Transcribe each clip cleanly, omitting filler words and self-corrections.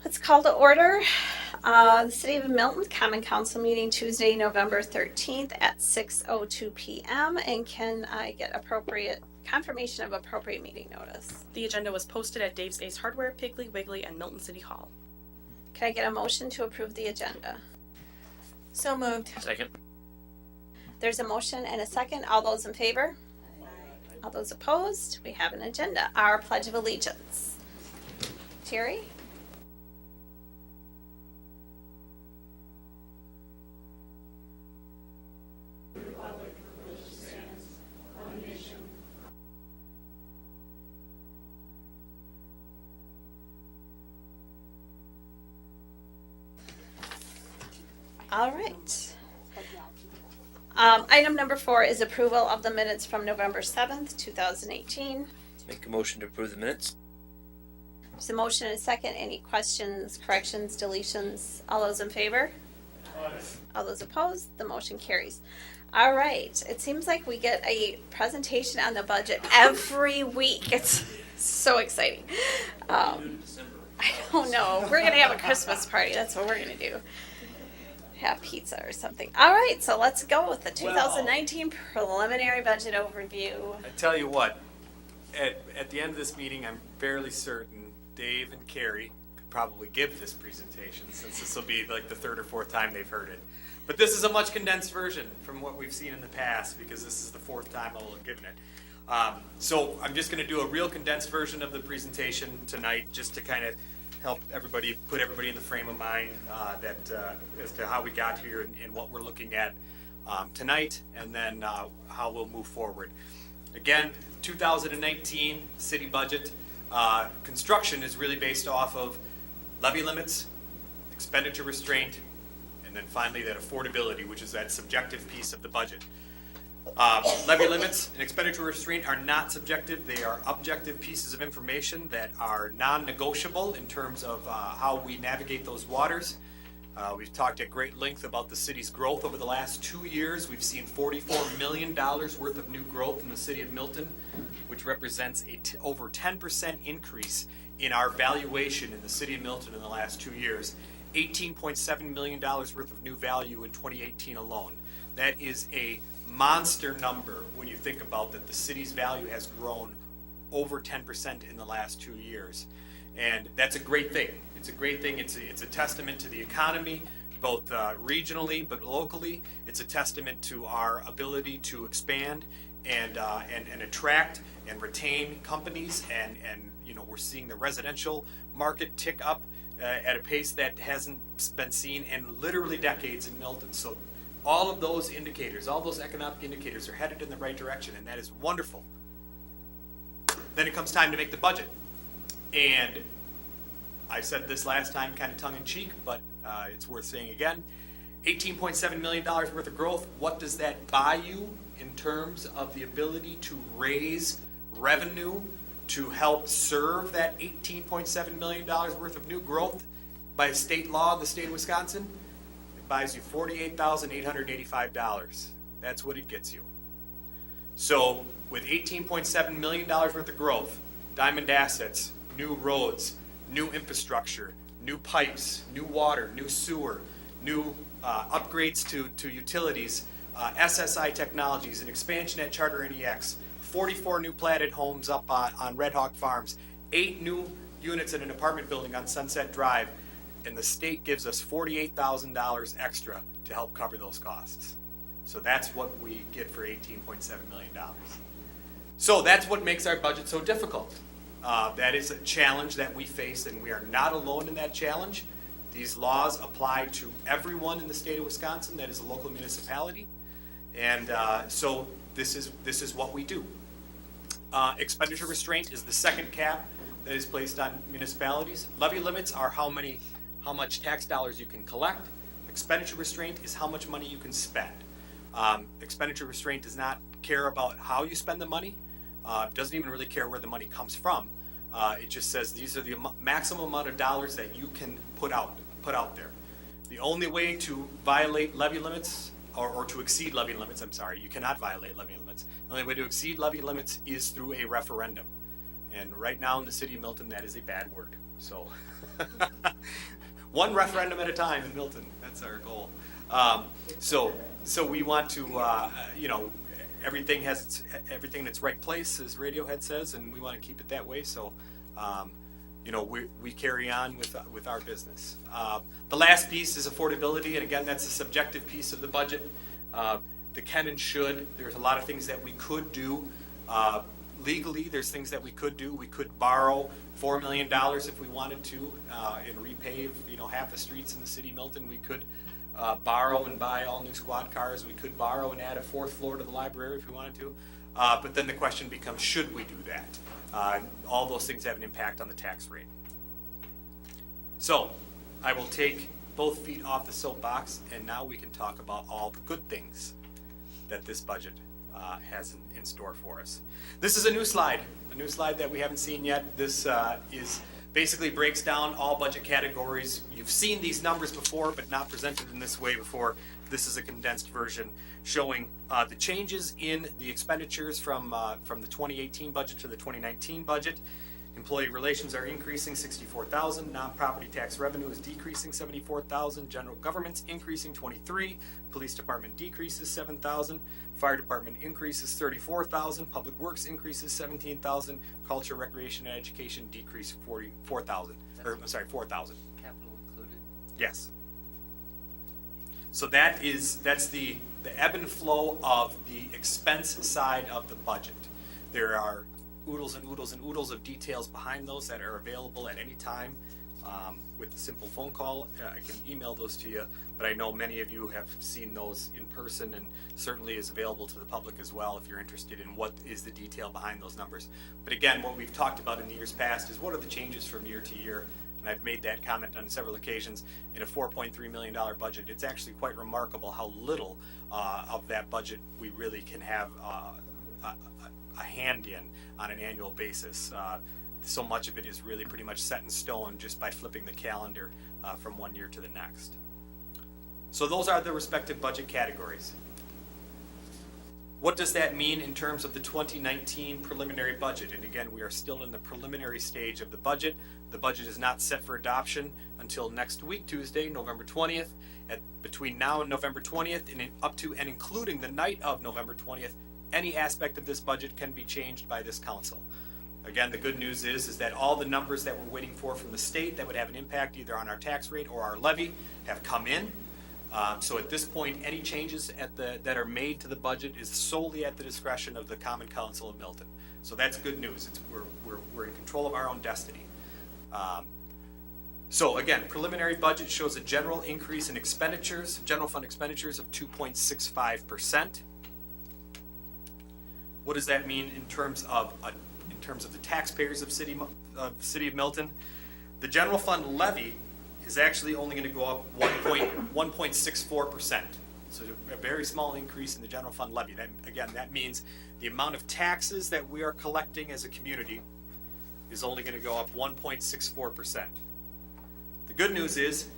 Let's call to order the City of Milton Common Council meeting Tuesday, November 13th at 6:02 p.m. And can I get appropriate confirmation of appropriate meeting notice? The agenda was posted at Dave's Ace Hardware, Piggly Wiggly, and Milton City Hall. Can I get a motion to approve the agenda? So moved. Second. There's a motion and a second. All those in favor? All those opposed? We have an agenda. Our Pledge of Allegiance. Terry? All right. Item number 4 is approval of the minutes from November 7th, 2018. Make a motion to approve the minutes. There's a motion and a second. Any questions, corrections, deletions? All those in favor? Aye. All those opposed? The motion carries. All right. It seems like we get a presentation on the budget every week. It's so exciting. I don't know. We're going to have a Christmas party. That's what we're going to do. Have pizza or something. All right, so let's go with the 2019 preliminary budget overview. I tell you what, at the end of this meeting, I'm fairly certain Dave and Carrie could probably give this presentation, since this will be like the third or fourth time they've heard it. But this is a much condensed version from what we've seen in the past, because this is the fourth time I will have given it. So I'm just going to do a real condensed version of the presentation tonight, just to kind of help everybody, put everybody in the frame of mind as to how we got here and what we're looking at tonight, and then how we'll move forward. Again, 2019 city budget construction is really based off of levy limits, expenditure restraint, and then finally that affordability, which is that subjective piece of the budget. Levy limits and expenditure restraint are not subjective. They are objective pieces of information that are non-negotiable in terms of how we navigate those waters. We've talked at great length about the city's growth over the last 2 years. We've seen $44 million worth of new growth in the city of Milton, which represents over 10% increase in our valuation in the city of Milton in the last 2 years. $18.7 million worth of new value in 2018 alone. That is a monster number when you think about that the city's value has grown over 10% in the last 2 years. And that's a great thing. It's a great thing. It's a testament to the economy, both regionally but locally. It's a testament to our ability to expand and attract and retain companies. And you know, we're seeing the residential market tick up at a pace that hasn't been seen in literally decades in Milton. So all of those indicators, all those economic indicators are headed in the right direction, and that is wonderful. Then it comes time to make the budget. And I said this last time kind of tongue-in-cheek, but it's worth saying again. $18.7 million worth of growth. What does that buy you in terms of the ability to raise revenue to help serve that $18.7 million worth of new growth by state law of the state of Wisconsin? Buys you $48,885. That's what it gets you. So with $18.7 million worth of growth, Diamond assets, new roads, new infrastructure, new pipes, new water, new sewer, new upgrades to utilities, SSI technologies, an expansion at Charter NEX, 44 new platted homes up on Red Hawk Farms, 8 new units in an apartment building on Sunset Drive, and the state gives us $48,000 extra to help cover those costs. So that's what we get for $18.7 million. So that's what makes our budget so difficult. That is a challenge that we face, and we are not alone in that challenge. These laws apply to everyone in the state of Wisconsin that is a local municipality, and so this is what we do. Expenditure restraint is the second cap that is placed on municipalities. Levy limits are how much tax dollars you can collect. Expenditure restraint is how much money you can spend. Expenditure restraint does not care about how you spend the money. Doesn't even really care where the money comes from. It just says these are the maximum amount of dollars that you can put out there. The only way to violate levy limits, or to exceed levy limits, I'm sorry, you cannot violate levy limits. The only way to exceed levy limits is through a referendum. And right now in the city of Milton, that is a bad word. So One referendum at a time in Milton. That's our goal. So we want to, everything has everything in its right place, as Radiohead says, and we want to keep it that way. So, we carry on with our business. The last piece is affordability, and again, that's a subjective piece of the budget. The can and should. There's a lot of things that we could do. Legally, there's things that we could do. We could borrow $4 million if we wanted to and repave, half the streets in the city of Milton. We could borrow and buy all new squad cars. We could borrow and add a 4th floor to the library if we wanted to. But then the question becomes, should we do that? All those things have an impact on the tax rate. So I will take both feet off the soapbox, and now we can talk about all the good things that this budget has in store for us. This is a new slide that we haven't seen yet. This is basically breaks down all budget categories. You've seen these numbers before, but not presented in this way before. This is a condensed version showing the changes in the expenditures from the 2018 budget to the 2019 budget. Employee relations are increasing $64,000. Non-property tax revenue is decreasing $74,000. General government's increasing $23,000. Police department decreases $7,000. Fire department increases $34,000. Public works increases $17,000. Culture, recreation, and education decrease $4,000. $4,000. Capital included? Yes. So that's the ebb and flow of the expense side of the budget. There are oodles and oodles and oodles of details behind those that are available at any time with a simple phone call. I can email those to you, but I know many of you have seen those in person, and certainly is available to the public as well if you're interested in what is the detail behind those numbers. But again, what we've talked about in the years past is what are the changes from year to year, and I've made that comment on several occasions. In a $4.3 million budget, it's actually quite remarkable how little of that budget we really can have a hand in on an annual basis. So much of it is really pretty much set in stone just by flipping the calendar from one year to the next. So those are the respective budget categories. What does that mean in terms of the 2019 preliminary budget? And again, we are still in the preliminary stage of the budget. The budget is not set for adoption until next week, Tuesday, November 20th. Between now and November 20th, and up to and including the night of November 20th, any aspect of this budget can be changed by this council. Again, the good news is that all the numbers that we're waiting for from the state that would have an impact either on our tax rate or our levy have come in. So at this point, any changes that are made to the budget is solely at the discretion of the Common Council of Milton. So that's good news. We're in control of our own destiny. So again, preliminary budget shows a general increase in expenditures, general fund expenditures of 2.65%. What does that mean in terms of the taxpayers of City of Milton? The general fund levy is actually only going to go up 1.64%. So a very small increase in the general fund levy. That means the amount of taxes that we are collecting as a community is only going to go up 1.64%. The good news is,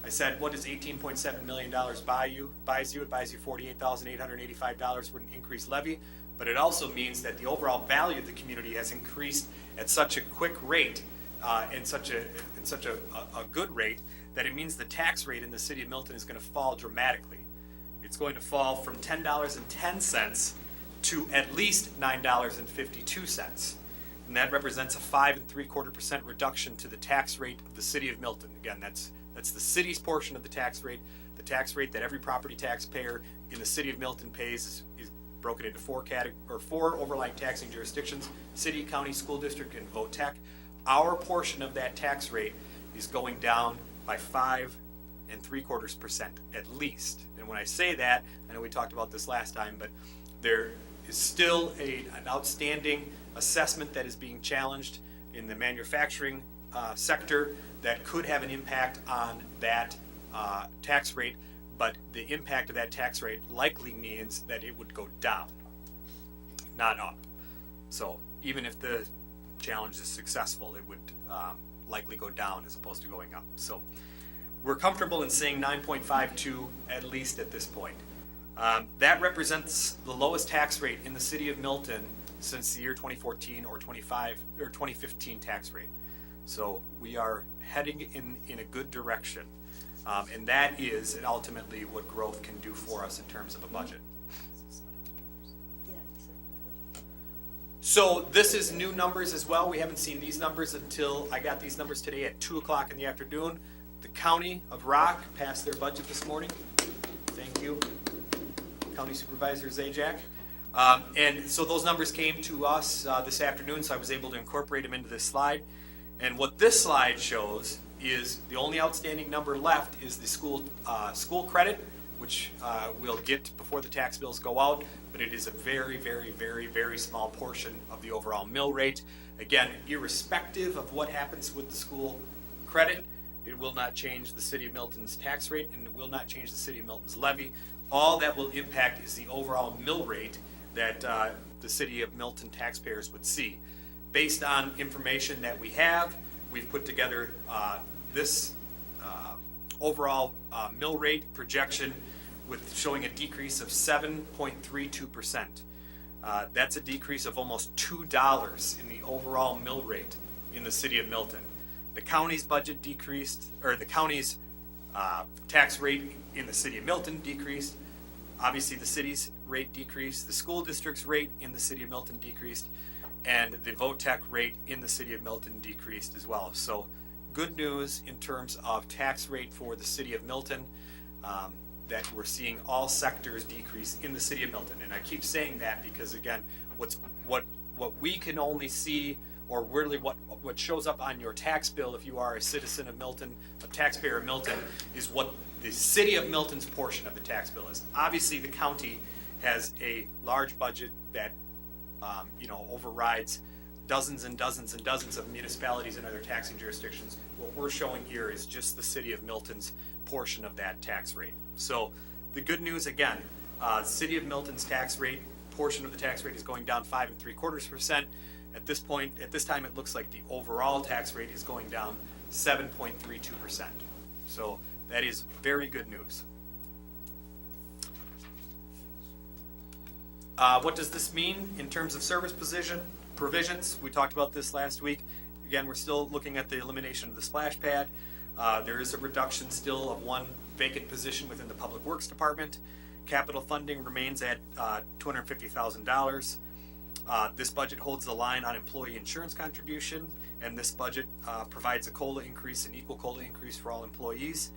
I said, what does $18.7 million buy you? It buys you $48,885 with an increased levy. But it also means that the overall value of the community has increased at such a quick rate, and such a good rate, that it means the tax rate in the city of Milton is going to fall dramatically. It's going to fall from $10.10 to at least $9.52, and that represents a 5.75% reduction to the tax rate of the city of Milton. Again, that's the city's portion of the tax rate. The tax rate that every property taxpayer in the city of Milton pays is broken into four overlying taxing jurisdictions: city, county, school district, and VOTEC. Our portion of that tax rate is going down by 5.75% at least. And when I say that, I know we talked about this last time, but there is still an outstanding assessment that is being challenged in the manufacturing sector that could have an impact on that tax rate. But the impact of that tax rate likely means that it would go down, not up. So even if the challenge is successful, it would likely go down as opposed to going up. So we're comfortable in saying 9.52 at least at this point. That represents the lowest tax rate in the city of Milton since the year 2014 or 2015 tax rate. So we are heading in a good direction. And that is ultimately what growth can do for us in terms of a budget. So this is new numbers as well. We haven't seen these numbers until I got these numbers today at 2 o'clock in the afternoon. The County of Rock passed their budget this morning. Thank you, County Supervisor Zajac. And so those numbers came to us this afternoon, so I was able to incorporate them into this slide. And what this slide shows is the only outstanding number left is the school credit, which we'll get before the tax bills go out, but it is a very, very, very, very small portion of the overall mill rate. Again, irrespective of what happens with the school credit, it will not change the City of Milton's tax rate, and it will not change the City of Milton's levy. All that will impact is the overall mill rate that the City of Milton taxpayers would see. Based on information that we have, we've put together this overall mill rate projection with showing a decrease of 7.32%. That's a decrease of almost $2 in the overall mill rate in the City of Milton. The county's budget decreased, or the county's tax rate in the City of Milton decreased. Obviously, the city's rate decreased, the school district's rate in the City of Milton decreased, and the VOTEC rate in the City of Milton decreased as well. So good news in terms of tax rate for the City of Milton, that we're seeing all sectors decrease in the City of Milton. And I keep saying that because, again, what we can only see, or really what shows up on your tax bill if you are a citizen of Milton, a taxpayer of Milton, is what the City of Milton's portion of the tax bill is. Obviously, the county has a large budget that overrides dozens and dozens and dozens of municipalities and other taxing jurisdictions. What we're showing here is just the City of Milton's portion of that tax rate. So the good news, again, City of Milton's tax rate, portion of the tax rate is going down 5.75%. At this point, at this time, it looks like the overall tax rate is going down 7.32%. So that is very good news. What does this mean in terms of service provisions? We talked about this last week. Again, we're still looking at the elimination of the splash pad. There is a reduction still of one vacant position within the Public Works Department. Capital funding remains at $250,000. This budget holds the line on employee insurance contribution, and this budget provides a COLA increase, an equal COLA increase for all employees.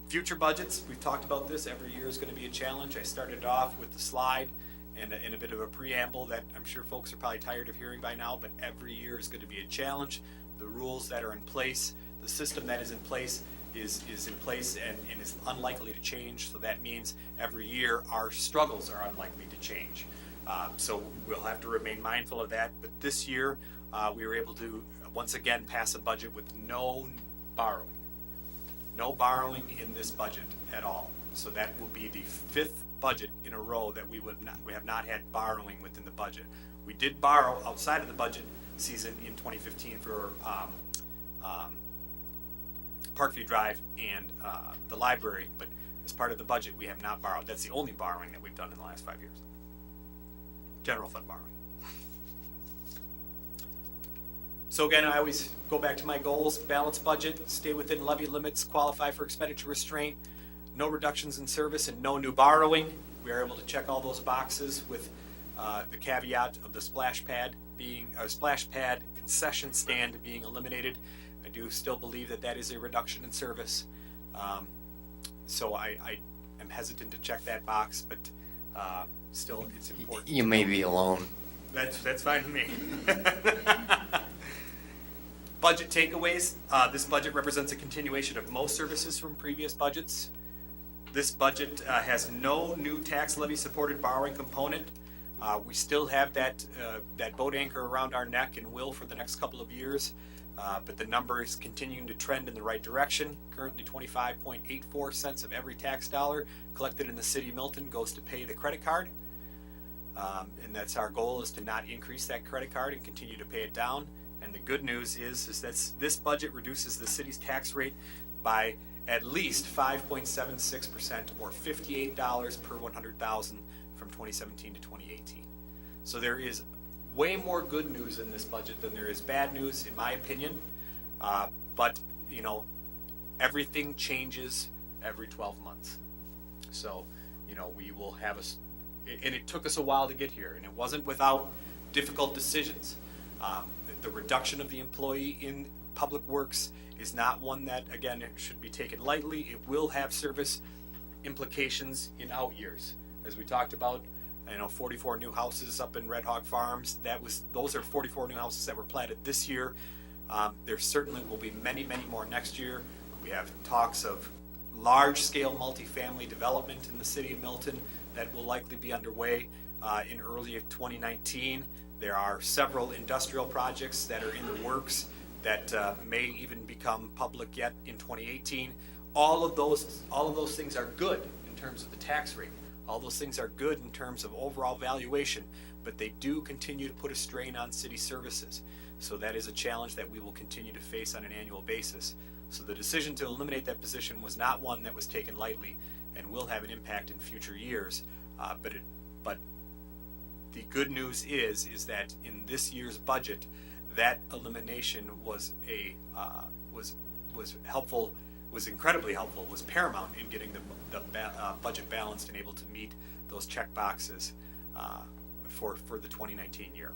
Future budgets, we've talked about this, every year is going to be a challenge. I started off with the slide and a bit of a preamble that I'm sure folks are probably tired of hearing by now, but every year is going to be a challenge. The rules that are in place, the system that is in place is in place and is unlikely to change, so that means every year our struggles are unlikely to change. So we'll have to remain mindful of that, but this year we were able to once again pass a budget with no borrowing. No borrowing in this budget at all. So that will be the 5th budget in a row that we have not had borrowing within the budget. We did borrow outside of the budget season in 2015 for Parkview Drive and the library, but as part of the budget we have not borrowed. That's the only borrowing that we've done in the last 5 years. General fund borrowing. So again, I always go back to my goals: balanced budget, stay within levy limits, qualify for expenditure restraint, no reductions in service, and no new borrowing. We are able to check all those boxes with the caveat of the splash pad concession stand being eliminated. I do still believe that is a reduction in service. So I am hesitant to check that box, but still it's important. You may be alone. That's fine with me. Budget takeaways. This budget represents a continuation of most services from previous budgets. This budget has no new tax levy supported borrowing component. We still have that boat anchor around our neck and will for the next couple of years, but the number is continuing to trend in the right direction. Currently 25.84 cents of every tax dollar collected in the City of Milton goes to pay the credit card. And that's our goal, is to not increase that credit card and continue to pay it down. And the good news is that this budget reduces the city's tax rate by at least 5.76%, or $58 per 100,000 from 2017 to 2018. So there is way more good news in this budget than there is bad news, in my opinion. But, you know, everything changes every 12 months. So, you know, we will have and it took us a while to get here, and it wasn't without difficult decisions. The reduction of the employee in Public Works is not one that, again, it should be taken lightly. It will have service implications in out years. As we talked about, 44 new houses up in Red Hawk Farms. Those are 44 new houses that were platted this year. There certainly will be many, many more next year. We have talks of large-scale multifamily development in the city of Milton that will likely be underway in early 2019. There are several industrial projects that are in the works that may even become public yet in 2018. All of those things are good in terms of the tax rate. All those things are good in terms of overall valuation, but they do continue to put a strain on city services. So that is a challenge that we will continue to face on an annual basis. So the decision to eliminate that position was not one that was taken lightly and will have an impact in future years. But the good news is that in this year's budget, that elimination was helpful, was incredibly helpful, was paramount in getting the budget balanced and able to meet those check boxes for the 2019 year.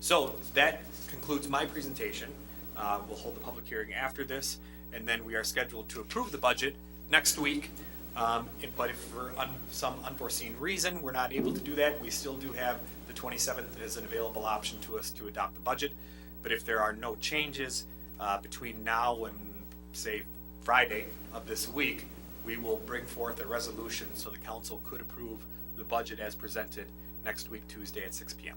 So that concludes my presentation. We'll hold the public hearing after this, and then we are scheduled to approve the budget next week. But if for some unforeseen reason we're not able to do that, we still do have the 27th as an available option to us to adopt the budget. But if there are no changes between now and, say, Friday of this week, we will bring forth a resolution so the council could approve the budget as presented next week, Tuesday at 6 p.m.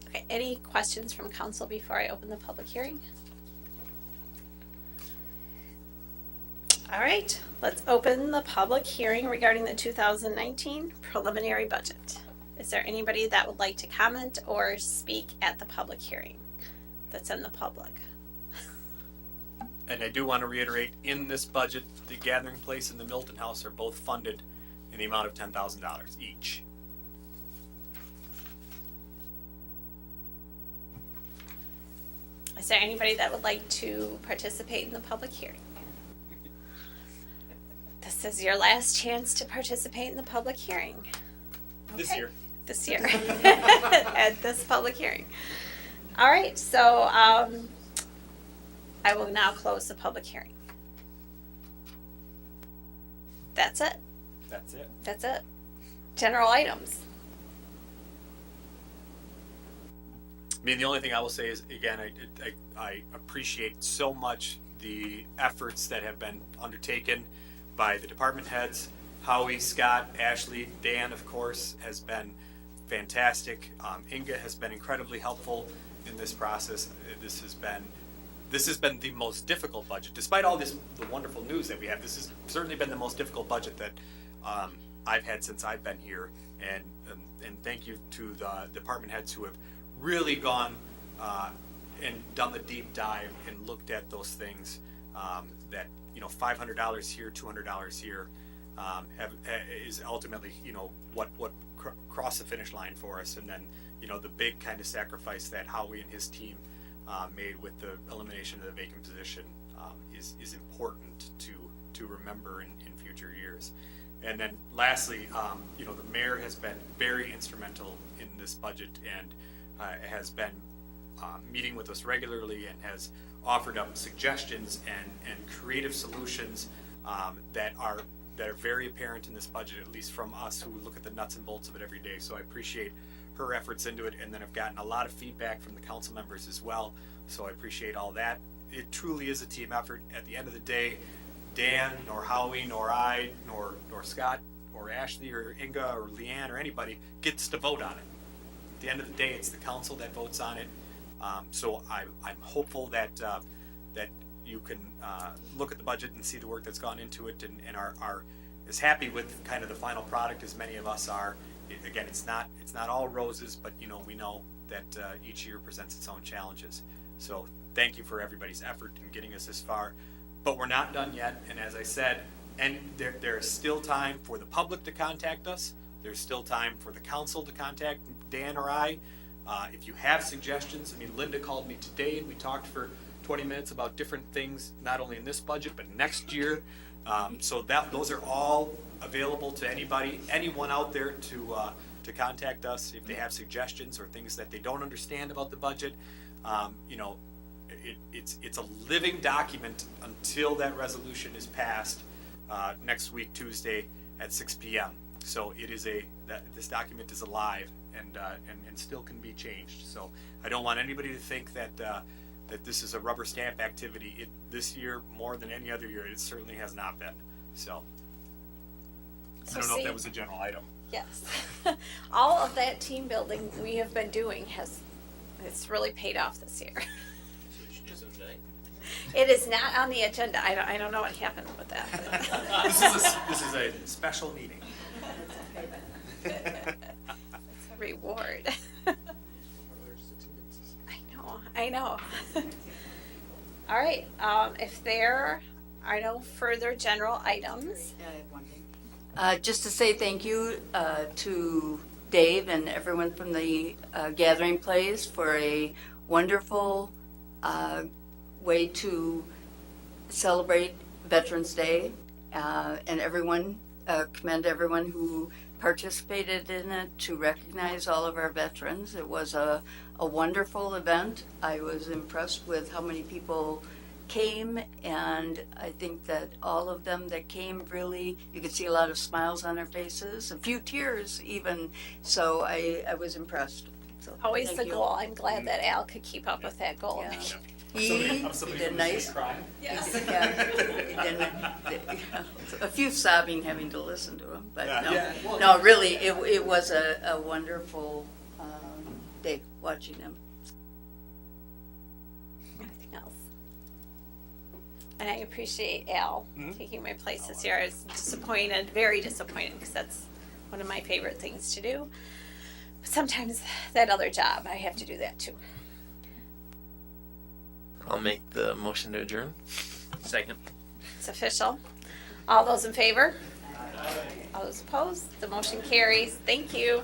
Okay, any questions from council before I open the public hearing? All right, let's open the public hearing regarding the 2019 preliminary budget. Is there anybody that would like to comment or speak at the public hearing that's in the public? And I do want to reiterate, in this budget, the Gathering Place and the Milton House are both funded in the amount of $10,000 each. Is there anybody that would like to participate in the public hearing? This is your last chance to participate in the public hearing. This Okay. year. This year. At this public hearing. All right, so I will now close the public hearing. That's it. That's it. That's it. General items. I mean, the only thing I will say is, again, I appreciate so much the efforts that have been undertaken by the department heads. Howie, Scott, Ashley, Dan, of course, has been fantastic. Inga has been incredibly helpful in this process. This has been the most difficult budget, despite all the wonderful news that we have. This has certainly been the most difficult budget that I've had since I've been here, and thank you to the department heads who have really gone and done the deep dive and looked at those things that, $500 here, $200 here is ultimately, what crossed the finish line for us. And then, the big kind of sacrifice that Howie and his team made with the elimination of the vacant position is important to remember in future years. And then lastly, the mayor has been very instrumental in this budget and has been meeting with us regularly and has offered up suggestions and creative solutions that are very apparent in this budget, at least from us who look at the nuts and bolts of it every day. So I appreciate her efforts into it, and then I've gotten a lot of feedback from the council members as well, so I appreciate all that. It truly is a team effort. At the end of the day, Dan, nor Howie, nor I, nor Scott, or Ashley, or Inga, or Leanne, or anybody gets to vote on it. At the end of the day, it's the council that votes on it. So I'm hopeful that you can look at the budget and see the work that's gone into it, and are as happy with kind of the final product as many of us are. Again, it's not all roses, but we know that each year presents its own challenges. So thank you for everybody's effort in getting us this far, but we're not done yet. And as I said, and there is still time for the public to contact us. There's still time for the council to contact Dan or I. If you have suggestions, I mean, Linda called me today and we talked for 20 minutes about different things, not only in this budget, but next year. So those are all available to anybody, anyone out there to contact us if they have suggestions or things that they don't understand about the budget. You know, it's a living document until that resolution is passed next week, Tuesday at 6 p.m. So it is this document is alive and still can be changed. So I don't want anybody to think that that this is a rubber stamp activity. This year, more than any other year, it certainly has not been. So I don't know if that was a general item. Yes. All of that team building we have been doing it's really paid off this year. It is not on the agenda. I don't know what happened with that. This is a special meeting. It's a reward. I know. All right, if there are no further general items. Yeah, I have one thing. Just to say thank you to Dave and everyone from the Gathering Place for a wonderful way to celebrate Veterans Day, and commend everyone who participated in it to recognize all of our veterans. It was a wonderful event. I was impressed with how many people came, and I think that all of them that came, really, you could see a lot of smiles on their faces, a few tears even, so I was impressed. So, Always thank the you. goal. I'm glad that Al could keep up with that goal. Yeah. Somebody did from the nice. street crying. Yes. A few sobbing having to listen to him, but Yeah. no, Yeah. Well, no, really, it was a wonderful day watching them. Anything else? And I appreciate Al taking my place this year. I was disappointed, very disappointed, because that's one of my favorite things to do. But sometimes that other job, I have to do that too. I'll make the motion to adjourn. Second. It's official. All those in favor? All those opposed? The motion carries. Thank you.